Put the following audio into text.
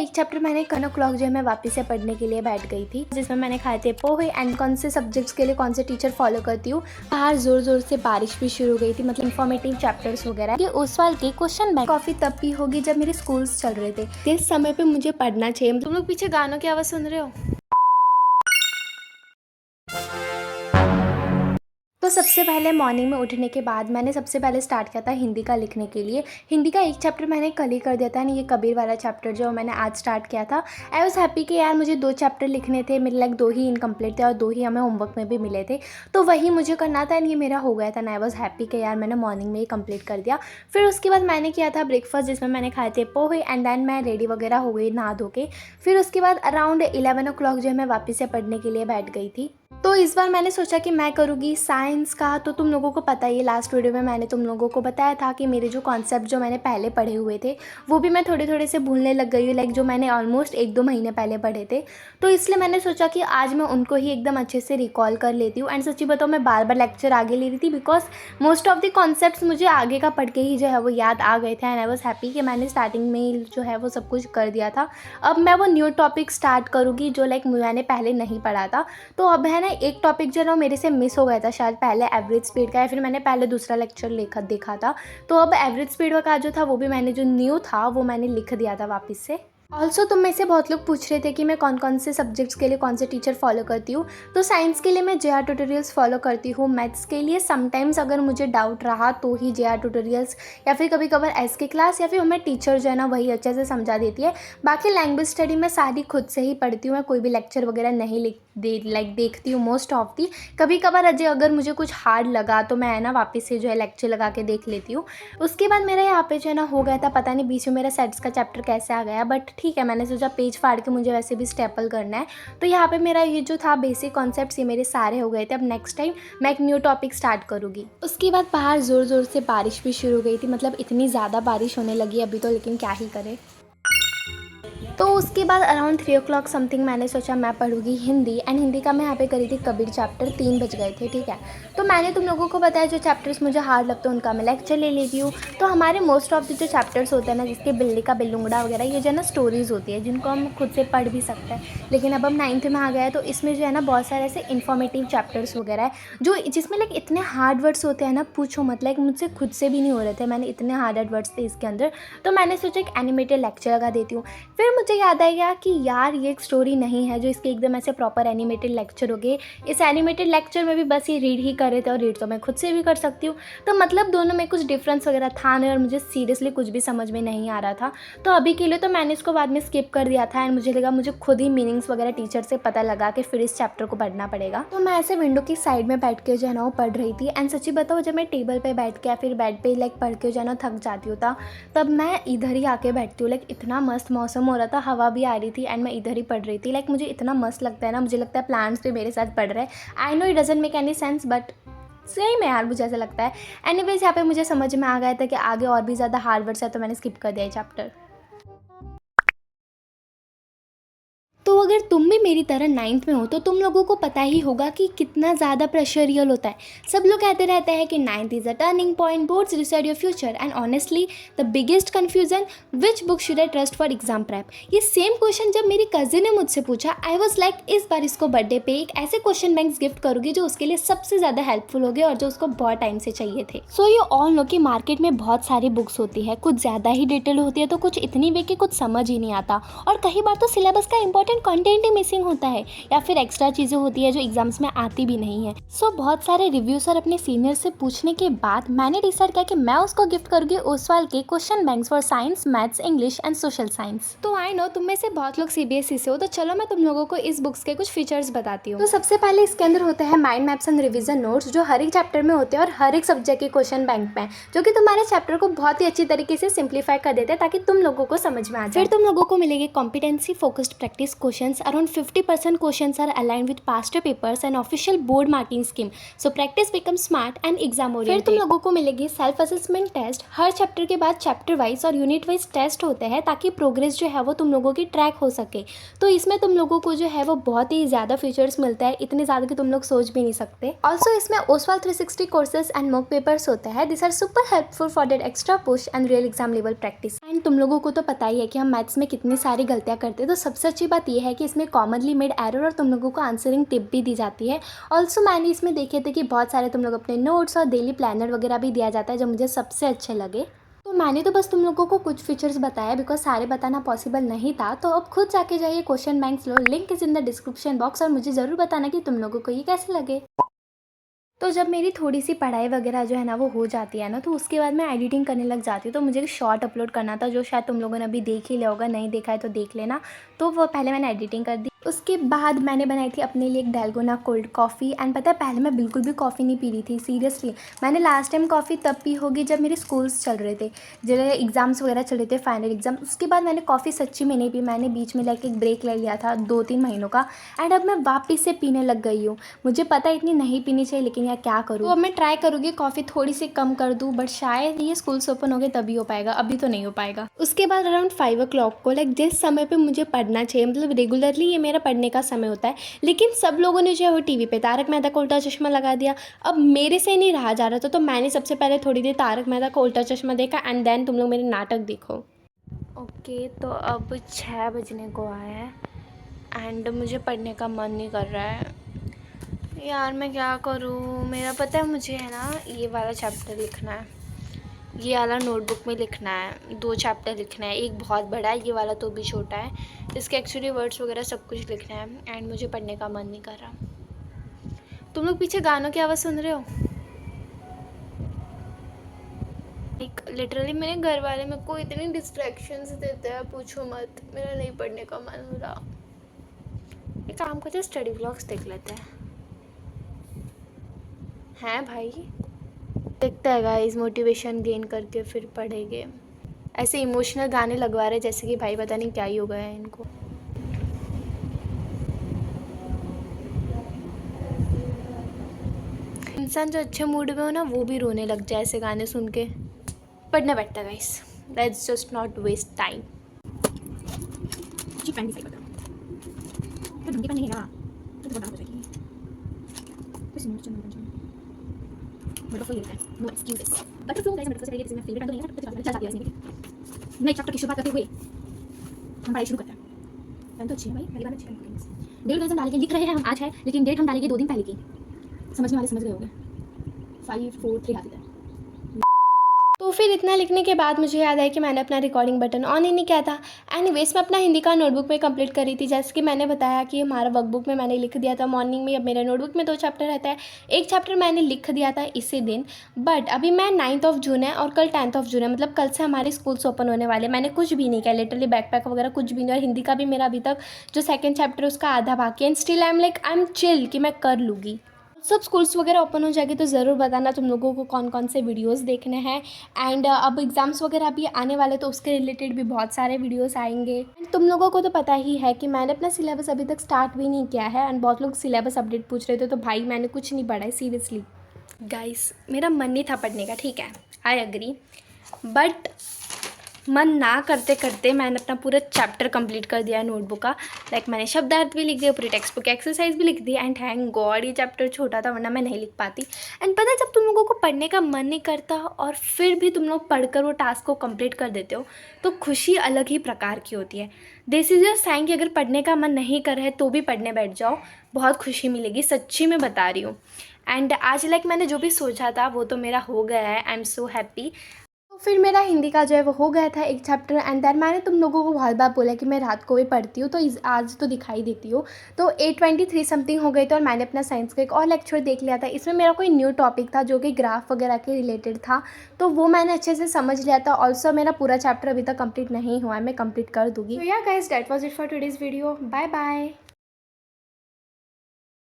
एक चैप्टर मैंने 1 o'clock जो है मैं वापस से पढ़ने के लिए बैठ गई थी, जिसमें मैंने खाए थे पोहे एंड कौन से सब्जेक्ट्स के लिए कौन से टीचर फॉलो करती हूँ। बाहर जोर जोर से बारिश भी शुरू हो गई थी, मतलब इन्फॉर्मेटिव चैप्टर्स वगैरह। ये उस साल के क्वेश्चन बैंक काफी तब भी होगी जब मेरे स्कूल्स चल रहे थे। इस समय पे मुझे पढ़ना चाहिए। तुम लोग पीछे गानों की आवाज़ सुन रहे हो? तो सबसे पहले मॉर्निंग में उठने के बाद मैंने सबसे पहले स्टार्ट किया था हिंदी का लिखने के लिए। हिंदी का एक चैप्टर मैंने कल ही कर दिया था, ये कबीर वाला चैप्टर जो मैंने आज स्टार्ट किया था। आई वॉज हैप्पी कि यार मुझे 2 चैप्टर लिखने थे, मेरे लाइक 2 ही इनकम्प्लीट थे और 2 ही हमें होमवर्क में भी मिले थे, तो वही मुझे करना था एंड ये मेरा हो गया था। आई वॉज हैप्पी कि यार मैंने मॉर्निंग में ही कंप्लीट कर दिया। फिर उसके बाद मैंने किया था ब्रेकफास्ट, जिसमें मैंने खाए थे पोहे एंड देन मैं रेडी वगैरह हो गई नहा धो के। फिर उसके बाद अराउंड 11 o'clock जो है मैं वापस से पढ़ने के लिए बैठ गई थी। तो इस बार मैंने सोचा कि मैं करूँगी साइंस का। तो तुम लोगों को पता ही है, लास्ट वीडियो में मैंने तुम लोगों को बताया था कि मेरे जो कॉन्सेप्ट जो मैंने पहले पढ़े हुए थे वो भी मैं थोड़े थोड़े से भूलने लग गई हूँ, लाइक जो मैंने ऑलमोस्ट 1-2 महीने पहले पढ़े थे। तो इसलिए मैंने सोचा कि आज मैं उनको ही एकदम अच्छे से रिकॉल कर लेती हूँ। एंड सच्ची बताओ मैं बार बार लेक्चर आगे ले रही थी, because most of the concepts मुझे आगे का पढ़ के ही जो है वो याद आ गए थे। एंड आई वॉज हैप्पी कि मैंने स्टार्टिंग में ही जो है वो सब कुछ कर दिया था। अब मैं वो न्यू टॉपिक स्टार्ट करूँगी जो लाइक मैंने पहले नहीं पढ़ा था। तो अब है ना एक टॉपिक जो मेरे से मिस हो गया था शायद पहले एवरेज स्पीड का, या फिर मैंने पहले दूसरा लेक्चर देखा था। तो अब एवरेज स्पीड का जो था वो भी मैंने जो न्यू था वो मैंने लिख दिया था वापस से। ऑल्सो तुम में से बहुत लोग पूछ रहे थे कि मैं कौन कौन से सब्जेक्ट्स के लिए कौन से टीचर फॉलो करती हूँ। तो साइंस के लिए मैं JR ट्यूटोरियल्स फॉलो करती हूँ। मैथ्स के लिए समटाइम्स अगर मुझे डाउट रहा तो ही JR ट्यूटोरियल्स, या फिर कभी कभार SK क्लास, या फिर हमें टीचर जो है ना वही अच्छे से समझा देती है। बाकी लैंग्वेज स्टडी मैं सारी खुद से ही पढ़ती हूँ, मैं कोई भी लेक्चर वगैरह नहीं देखती हूँ मोस्ट ऑफ दी। कभी कभार अगर मुझे कुछ हार्ड लगा तो मैं है ना वापस से जो है लेक्चर लगा के देख लेती हूँ। उसके बाद मेरा यहाँ पे जो है ना हो गया था, पता नहीं बीच में मेरा सेट्स का चैप्टर कैसे आ गया, बट ठीक है मैंने सोचा पेज फाड़ के मुझे वैसे भी स्टेपल करना है। तो यहाँ पे मेरा ये जो था बेसिक कॉन्सेप्ट्स ये मेरे सारे हो गए थे। अब नेक्स्ट टाइम मैं एक न्यू टॉपिक स्टार्ट करूँगी। उसके बाद बाहर ज़ोर ज़ोर से बारिश भी शुरू हो गई थी, मतलब इतनी ज़्यादा बारिश होने लगी अभी तो, लेकिन क्या ही करें। तो उसके बाद अराउंड 3 o'clock समथिंग मैंने सोचा मैं पढ़ूंगी हिंदी। एंड हिंदी का मैं यहाँ पे करी थी कबीर चैप्टर, 3 बज गए थे, ठीक है। तो मैंने तुम लोगों को बताया जो चैप्टर्स मुझे हार्ड लगते हैं उनका मैं लेक्चर ले लेती हूँ। तो हमारे मोस्ट ऑफ द जो चैप्टर्स होते हैं ना, जिसके बिल्ली का बिल्लुंगड़ा वगैरह, ये जो है ना स्टोरीज़ होती है जिनको हम खुद से पढ़ भी सकते हैं। लेकिन अब हम 9th में आ गए हैं तो इसमें जो है ना बहुत सारे ऐसे इन्फॉर्मेटिव चैप्टर्स वगैरह है जो जिसमें लाइक इतने हार्ड वर्ड्स होते हैं ना, पूछो मत। लाइक मुझसे खुद से भी नहीं हो रहे थे, मैंने इतने हार्ड वर्ड्स थे इसके अंदर। तो मैंने सोचा एक एनिमेटेड लेक्चर लगा देती हूँ। फिर मुझे याद आया कि यार ये एक स्टोरी नहीं है जो इसके एकदम ऐसे प्रॉपर एनिमेटेड लेक्चर हो गए। इस एनिमेटेड लेक्चर में भी बस ये रीड ही कर रहे थे, और रीड तो मैं खुद से भी कर सकती हूँ। तो मतलब दोनों में कुछ डिफरेंस वगैरह था नहीं, और मुझे सीरियसली कुछ भी समझ में नहीं आ रहा था। तो अभी के लिए तो मैंने इसको बाद में स्किप कर दिया था। एंड मुझे लगा मुझे खुद ही मीनिंग्स वगैरह टीचर से पता लगा कि फिर इस चैप्टर को पढ़ना पड़ेगा। तो मैं ऐसे विंडो की साइड में बैठ के जो है ना वो पढ़ रही थी। एंड सच्ची बताओ जब मैं टेबल पर बैठ के या फिर बेड पर लाइक पढ़ के जो है ना थक जाती हूँ तब मैं इधर ही आके बैठती हूँ। लाइक इतना मस्त मौसम हो रहा था, हवा भी आ रही थी एंड मैं इधर ही पढ़ रही थी। लाइक मुझे इतना मस्त लगता है ना, मुझे लगता है प्लांट्स भी मेरे साथ पढ़ रहे हैं। I know it doesn't make any sense, but सही में यार मुझे ऐसा लगता है। एनीवेज यहाँ पे मुझे समझ में आ गया था कि आगे और भी ज़्यादा हार्ड वर्ड्स है, तो मैंने स्किप कर दिया चैप्टर। तो अगर तुम भी मेरी तरह 9th में हो तो तुम लोगों को पता ही होगा कि कितना ज़्यादा प्रेशर रियल होता है। सब लोग कहते रहते हैं कि 9th is a turning point, boards decide your future, and honestly the biggest confusion which book should I trust for exam prep. ये सेम क्वेश्चन जब मेरी कजिन ने मुझसे पूछा, आई वॉज लाइक इस बार इसको बर्थडे पे एक ऐसे क्वेश्चन बैंक्स गिफ्ट करूँगी जो उसके लिए सबसे ज़्यादा हेल्पफुल होंगे और जो उसको बहुत टाइम से चाहिए थे। सो यू ऑल नो कि मार्केट में बहुत सारी बुक्स होती है, कुछ ज़्यादा ही डिटेल होती है तो कुछ इतनी वे कि कुछ समझ ही नहीं आता, और कई बार तो सिलेबस का इंपॉर्टेंट कंटेंट ही मिसिंग होता है, या फिर एक्स्ट्रा चीज़ें होती है जो एग्जाम्स में आती भी नहीं है। सो बहुत सारे रिव्यूज और अपने सीनियर से पूछने के बाद मैंने डिसाइड किया कि मैं उसको गिफ्ट करूँगी उस साल के question banks for science, maths, English and social science. तो आई नो तुम में से बहुत लोग CBSE से हो, तो चलो मैं तुम लोगों को इस बुक्स के कुछ फीचर्स बताती हूँ। तो सबसे पहले इसके अंदर होता है mind maps and revision notes, जो हर एक चैप्टर में होते हैं और हर एक सब्जेक्ट के क्वेश्चन बैंक में, जो कि तुम्हारे चैप्टर को बहुत ही अच्छी तरीके से सिंप्लीफाई कर देते हैं ताकि तुम लोगों को समझ में आ जाए। फिर तुम लोगों को मिलेगी competency focused practice question questions, around 50% questions are aligned with past papers and official board marking scheme, so practice become smart and exam oriented. फिर तुम लोगों को मिलेगी सेल्फ असेसमेंट टेस्ट। हर चैप्टर के बाद चैप्टर वाइज और यूनिट वाइज टेस्ट होते हैं ताकि प्रोग्रेस जो है वो तुम लोगों की ट्रैक हो सके। तो इसमें तुम लोगों को जो है वो बहुत ही ज़्यादा फीचर्स मिलता है, इतने ज़्यादा कि तुम लोग सोच भी नहीं सकते। ऑल्सो इसमें Oswaal 360 courses and mock papers होते हैं। This are super helpful for that extra push and real exam level practice. And तुम लोगों को तो पता ही है कि हम मैथ्स में कितनी सारी गलतियां करते हैं, तो सबसे अच्छी बात यह है कि इसमें कॉमनली मेड एरर और तुम लोगों को आंसरिंग टिप भी दी जाती है। ऑल्सो मैंने इसमें देखे थे कि बहुत सारे तुम लोग अपने नोट्स और डेली प्लानर वगैरह भी दिया जाता है, जो मुझे सबसे अच्छे लगे। तो मैंने तो बस तुम लोगों को कुछ फीचर्स बताया बिकॉज सारे बताना पॉसिबल नहीं था। तो अब खुद जाके जाइए, question banks low, link is in the description box, और मुझे ज़रूर बताना कि तुम लोगों को ये कैसे लगे। तो जब मेरी थोड़ी सी पढ़ाई वगैरह जो है ना वो हो जाती है ना, तो उसके बाद मैं एडिटिंग करने लग जाती हूँ। तो मुझे शॉर्ट अपलोड करना था, जो शायद तुम लोगों ने अभी देख ही लिया होगा, नहीं देखा है तो देख लेना। तो वो पहले मैंने एडिटिंग कर दी। उसके बाद मैंने बनाई थी अपने लिए एक डेल्गोना कोल्ड कॉफ़ी। एंड पता है पहले मैं बिल्कुल भी कॉफ़ी नहीं पी रही थी, सीरियसली। मैंने लास्ट टाइम कॉफ़ी तब पी होगी जब मेरे स्कूल्स चल रहे थे, जब एग्ज़ाम्स वगैरह चल रहे थे, फाइनल एग्ज़ाम। उसके बाद मैंने कॉफ़ी सच्ची में नहीं पी। मैंने बीच में लाइक एक ब्रेक ले लिया था 2-3 महीनों का, एंड अब मैं वापस से पीने लग गई हूँ। मुझे पता है इतनी नहीं पीनी चाहिए, लेकिन यार क्या करूँ। तो अब मैं ट्राई करूँगी कॉफ़ी थोड़ी सी कम कर दूँ, बट शायद ये स्कूल्स ओपन हो गए तभी हो पाएगा, अभी तो नहीं हो पाएगा। उसके बाद अराउंड 5 o'clock को लाइक जिस समय पे मुझे पढ़ना चाहिए, मतलब रेगुलरली ये मेरा पढ़ने का समय होता है, लेकिन सब लोगों ने जो है वो टीवी पे तारक मेहता का उल्टा चश्मा लगा दिया। अब मेरे से नहीं रहा जा रहा था, तो मैंने सबसे पहले थोड़ी देर तारक मेहता का उल्टा चश्मा देखा, एंड देन तुम लोग मेरे नाटक देखो। ओके, तो अब 6 बजने को आया है एंड मुझे पढ़ने का मन नहीं कर रहा है। यार मैं क्या करूँ, मेरा पता है मुझे है ना ये वाला चैप्टर लिखना है, ये वाला नोटबुक में लिखना है। 2 चैप्टर लिखना है, एक बहुत बड़ा है, ये वाला तो भी छोटा है। इसके एक्चुअली वर्ड्स वगैरह सब कुछ लिखना है, एंड मुझे पढ़ने का मन नहीं कर रहा। तुम लोग पीछे गानों की आवाज़ सुन रहे हो? एक लिटरली मेरे घर वाले मेरे को इतनी डिस्ट्रैक्शंस देते हैं, पूछो मत। मेरा नहीं पढ़ने का मन हो रहा। एक काम करते हैं, स्टडी व्लॉग्स देख लेते हैं भाई। देखते हैं गाइस, मोटिवेशन गेन करके फिर पढ़ेंगे। ऐसे इमोशनल गाने लगवा रहे जैसे कि भाई पता नहीं क्या ही हो गया है इनको। इंसान जो अच्छे मूड में हो ना, वो भी रोने लग जाए ऐसे गाने सुन के। पढ़ना बैठता है guys, let's just not waste time. जी फ्रेंड डिसाइड तो ढंग का नहीं है तो बड़ा हो जाएगी। कुछ नहीं चलो बटरफ्लाई लिखा है, no excuses. Butterfly guys butterfly से मेरा फेवरेट है, तो चल जाती है इसमें। नए चैप्टर की शुरुआत करते हुए हम पढ़ाई शुरू करते हैं। टाइम तो अच्छी है भाई, पहली बार अच्छी है। डेट गाइस हम डालेंगे, लिख रहे हैं हम आज है, लेकिन डेट हम डालेंगे 2 दिन पहले की। समझने वाले समझ गए होंगे। 5 4 3 हाथ इधर। तो फिर इतना लिखने के बाद मुझे याद आया कि मैंने अपना रिकॉर्डिंग बटन ऑन ही नहीं किया था। एनीवेज मैं अपना हिंदी का नोटबुक में कंप्लीट कर रही थी। जैसे कि मैंने बताया कि हमारा वर्कबुक में मैंने लिख दिया था मॉर्निंग में। अब मेरे नोटबुक में 2 चैप्टर रहता है, एक चैप्टर मैंने लिख दिया था इसी दिन। बट अभी मैं 9 जून है और कल 10 जून है, मतलब कल से हमारे स्कूल्स ओपन होने वाले। मैंने कुछ भी नहीं किया, लिटरली बैकपैक वगैरह कुछ भी नहीं। और हिंदी का भी मेरा अभी तक जो 2nd चैप्टर उसका आधा बाकी है, and still I am chill कि मैं कर लूँगी। सब स्कूल्स वगैरह ओपन हो जाएगी तो ज़रूर बताना तुम लोगों को कौन कौन से वीडियोस देखने हैं। एंड अब एग्ज़ाम्स वगैरह भी आने वाले, तो उसके रिलेटेड भी बहुत सारे वीडियोस आएंगे। एंड तुम लोगों को तो पता ही है कि मैंने अपना सिलेबस अभी तक स्टार्ट भी नहीं किया है, एंड बहुत लोग सिलेबस अपडेट पूछ रहे थे, तो भाई मैंने कुछ नहीं पढ़ा है सीरियसली। गाइस मेरा मन नहीं था पढ़ने का, ठीक है, आई एग्री, बट मन ना करते करते मैंने अपना पूरा चैप्टर कंप्लीट कर दिया है नोटबुक का। लाइक मैंने शब्दार्थ भी लिख दिया, पूरी टेक्स्ट बुक एक्सरसाइज भी लिख दी, एंड थैंक गॉड ये चैप्टर छोटा था, वरना मैं नहीं लिख पाती। एंड पता है जब तुम लोगों को पढ़ने का मन नहीं करता और फिर भी तुम लोग पढ़कर वो टास्क को कंप्लीट कर देते हो, तो खुशी अलग ही प्रकार की होती है। दिस इज़ योर साइन कि अगर पढ़ने का मन नहीं कर रहा है तो भी पढ़ने बैठ जाओ, बहुत खुशी मिलेगी, सच्ची में बता रही हूँ। एंड आज लाइक मैंने जो भी सोचा था वो तो मेरा हो गया है, आई एम सो हैप्पी। तो फिर मेरा हिंदी का जो है वो हो गया था एक चैप्टर। एंड देन मैंने तुम लोगों को बहुत बार बोला कि मैं रात को भी पढ़ती हूँ, तो आज तो दिखाई देती हूँ। तो 8:23 समथिंग हो गई थी और मैंने अपना साइंस का एक और लेक्चर देख लिया था। इसमें मेरा कोई न्यू टॉपिक था जो कि ग्राफ वगैरह के रिलेटेड था, तो वो मैंने अच्छे से समझ लिया था। ऑल्सो मेरा पूरा चैप्टर अभी तक कंप्लीट नहीं हुआ है, मैं कंप्लीट कर दूँगी। तो या guys that was it for today's video, bye bye.